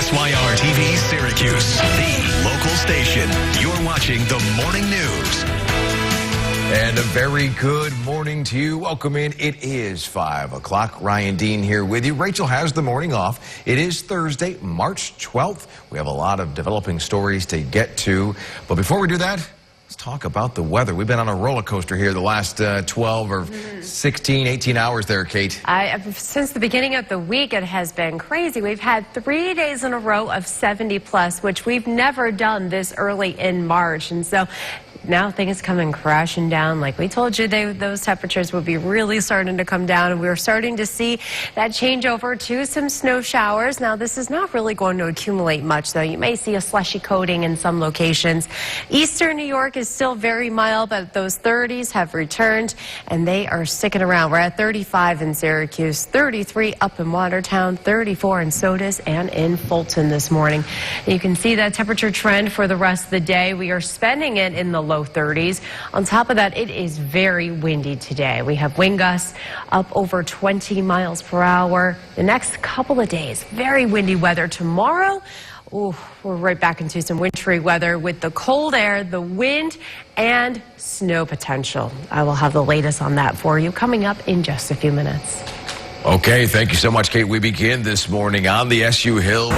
WSYR TV Syracuse, the local station. You're watching the Morning News. And a very good morning to you. Welcome in. It is 5 o'clock. Ryan Dean here with you. Rachel has the morning off. It is Thursday, March 12th. We have a lot of developing stories to get to. But before we do that, let's talk about the weather. We've been on a roller coaster here the last 12 or 16, 18 hours there, Kate. Since the beginning of the week, it has been crazy. We've had 3 days in a row of 70 plus, which we've never done this early in March. And so now things coming crashing down. Like we told you, those temperatures would be really starting to come down, and we're starting to see that change over to some snow showers. Now, this is not really going to accumulate much, though. You may see a slushy coating in some locations. Eastern New York is still very mild, but those 30s have returned, and they are sticking around. We're at 35 in Syracuse, 33 up in Watertown, 34 in Sodus and in Fulton this morning. And you can see that temperature trend for the rest of the day. We are spending it in the low 30s. On top of that, it is very windy today. We have wind gusts up over 20 miles per hour. The next couple of days, very windy weather. Tomorrow, we're right back into some wintry weather with the cold air, the wind, and snow potential. I will have the latest on that for you coming up in just a few minutes. Okay, thank you so much, Kate. We begin this morning on the SU Hill.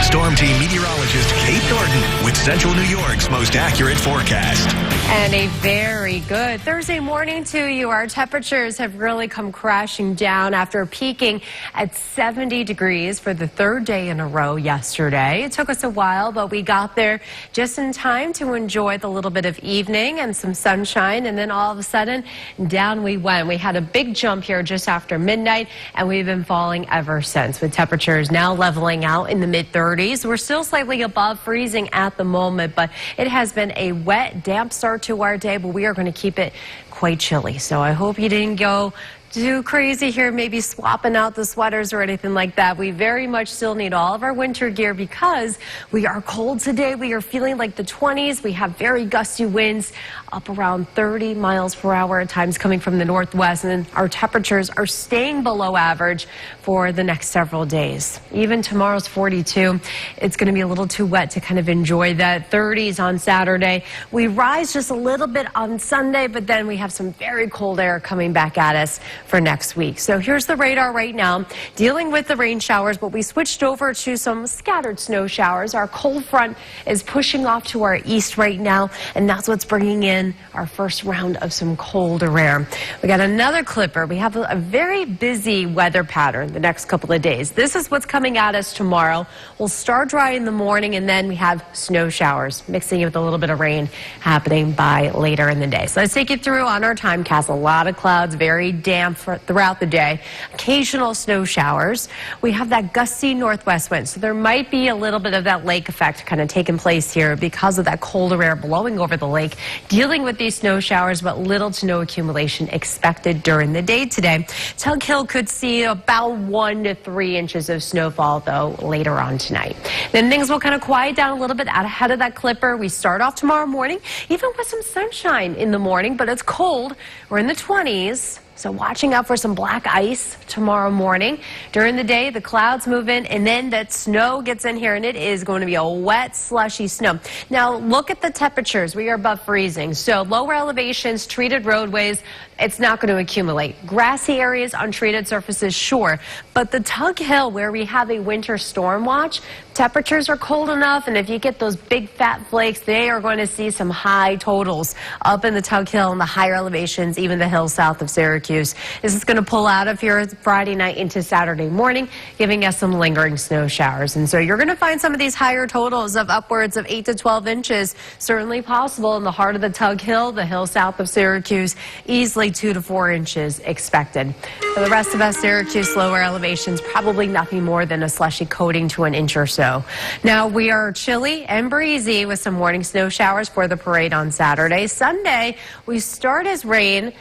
Storm Team meteorologist Kate Norton with Central New York's most accurate forecast. And a very good Thursday morning to you. Our temperatures have really come crashing down after peaking at 70 degrees for the third day in a row yesterday. It took us a while, but we got there just in time to enjoy the little bit of evening and some sunshine. And then all of a sudden, down we went. We had a big jump here just after midnight, and we've been falling ever since, with temperatures now leveling out in the mid-30s. We're still slightly above freezing at the moment, but it has been a wet, damp start to our day, but we are going to keep it quite chilly. So I hope you didn't go too crazy here, maybe swapping out the sweaters or anything like that. We very much still need all of our winter gear because we are cold today. We are feeling like the 20s. We have very gusty winds up around 30 miles per hour at times coming from the northwest, and our temperatures are staying below average for the next several days. Even tomorrow's 42. It's going to be a little too wet to kind of enjoy that. 30s on Saturday. We rise just a little bit on Sunday, but then we have some very cold air coming back at us for next week. So here's the radar right now, dealing with the rain showers, but we switched over to some scattered snow showers. Our cold front is pushing off to our east right now, and that's what's bringing in our first round of some colder air. We got another clipper. We have a very busy weather pattern the next couple of days. This is what's coming at us tomorrow. We'll start dry in the morning, and then we have snow showers mixing with a little bit of rain happening by later in the day. So let's take you through on our timecast. A lot of clouds, very damp throughout the day. Occasional snow showers. We have that gusty northwest wind, so there might be a little bit of that lake effect kind of taking place here because of that colder air blowing over the lake, dealing with these snow showers, but little to no accumulation expected during the day today. Tug Hill could see about 1 to 3 inches of snowfall, though, later on tonight. Then things will kind of quiet down a little bit out ahead of that clipper. We start off tomorrow morning, even with some sunshine in the morning, but it's cold. We're in the 20s. So watching out for some black ice tomorrow morning. During the day, the clouds move in, and then that snow gets in here, and it is going to be a wet, slushy snow. Now, look at the temperatures. We are above freezing. So lower elevations, treated roadways, it's not going to accumulate. Grassy areas, untreated surfaces, sure. But the Tug Hill, where we have a winter storm watch, temperatures are cold enough, and if you get those big fat flakes, they are going to see some high totals up in the Tug Hill and the higher elevations, even the hills south of Syracuse. This is going to pull out of here Friday night into Saturday morning, giving us some lingering snow showers. And so you're going to find some of these higher totals of upwards of 8 to 12 inches, certainly possible in the heart of the Tug Hill, the hill south of Syracuse, easily 2 to 4 inches expected. For the rest of us, Syracuse, lower elevations, probably nothing more than a slushy coating to an inch or so. Now, we are chilly and breezy with some morning snow showers for the parade on Saturday. Sunday, we start as rain,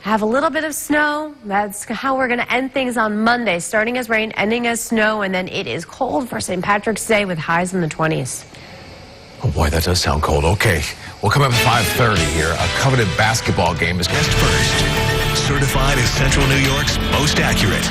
have a little bit of snow. That's how we're going to end things on Monday, starting as rain, ending as snow, and then it is cold for St. Patrick's Day with highs in the 20s. Oh boy, that does sound cold. Okay, we'll come up at 5:30 here. A coveted basketball game is next first. certified as Central New York's most accurate.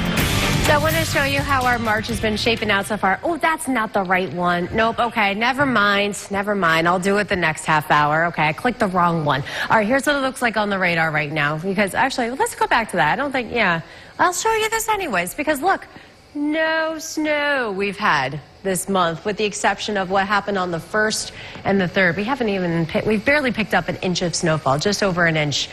So I want to show you how our March has been shaping out so far. Oh, that's not the right one. Nope. Okay, never mind. Never mind. I'll do it the next half hour. Okay, I clicked the wrong one. All right, here's what it looks like on the radar right now. Because actually, let's go back to that. I don't think, yeah. I'll show you this anyways. Because look, no snow we've had this month, with the exception of what happened on the 1st and the 3rd. We've barely picked up an inch of snowfall, just over an inch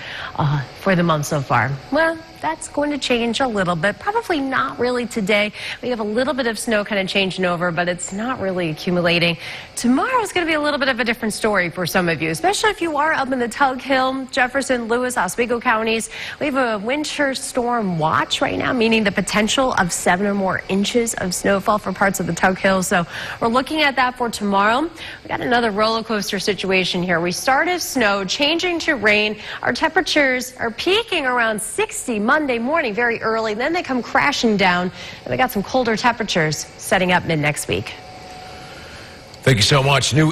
for the month so far. Well, that's going to change a little bit. Probably not really today. We have a little bit of snow kind of changing over, but it's not really accumulating. Tomorrow is going to be a little bit of a different story for some of you, especially if you are up in the Tug Hill, Jefferson, Lewis, Oswego counties. We have a winter storm watch right now, meaning the potential of 7 or more inches of snowfall for parts of the Tug Hill. So we're looking at that for tomorrow. We got another roller coaster situation here. We started snow, changing to rain. Our temperatures are peaking around 60 Monday morning, very early. Then they come crashing down, and we got some colder temperatures setting up mid next week. Thank you so much. New